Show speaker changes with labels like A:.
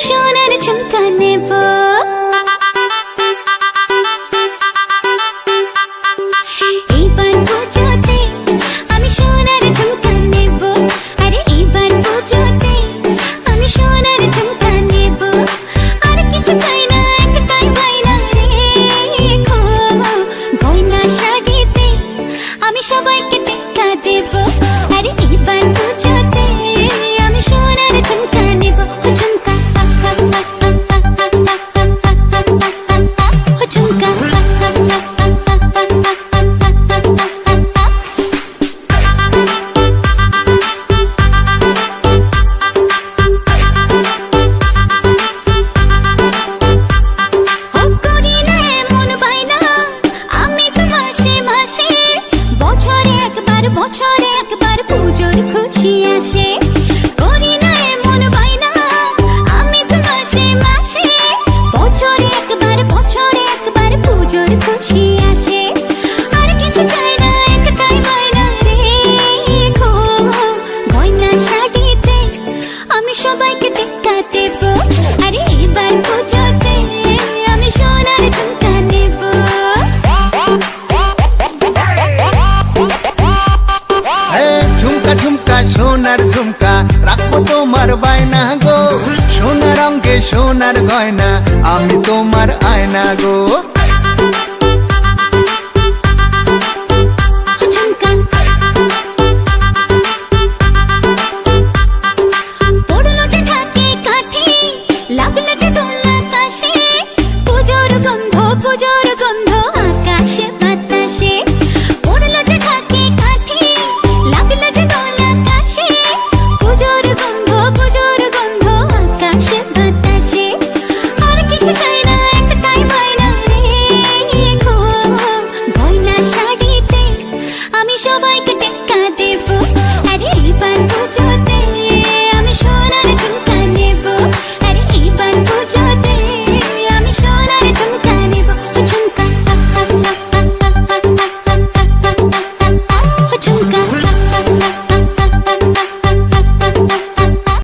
A: সোনার ঝুমকা নেব। এইবার পুজোতে আমি সোনার ঝুমকা নেব। আরে এইবার পুজোতে আমি সোনার ঝুমকা নেব। আর কিছু চাই না, একটাই বায়না রেখো, গয়না শাড়িতে আমি সবাইকে টেক্কা দেব। আরে এইবার পুজোতে আমি সোনার ঝুমকা নেব। ঝুমকা ঝুমকা বছরে একবার পুজোর খুশি আসে। করি না এমন বায়না আমি তো মাসে মাসে, বছরে একবার পুজোর খুশি আসে। আর কিছু চাই না, একটাই বায়না রেখো, গয়না শাড়িতে আমি সবাইকে টেক্কা দেব। আরে এবার পুজোতে আমি সোনার ঝুমকা নেব।
B: ঝুমকা ঝুমকা সোনার ঝুমকা রাখবো তোমার বায়না গো, সোনার অঙ্গে সোনার গয়না আমি তোমার আয়না গো।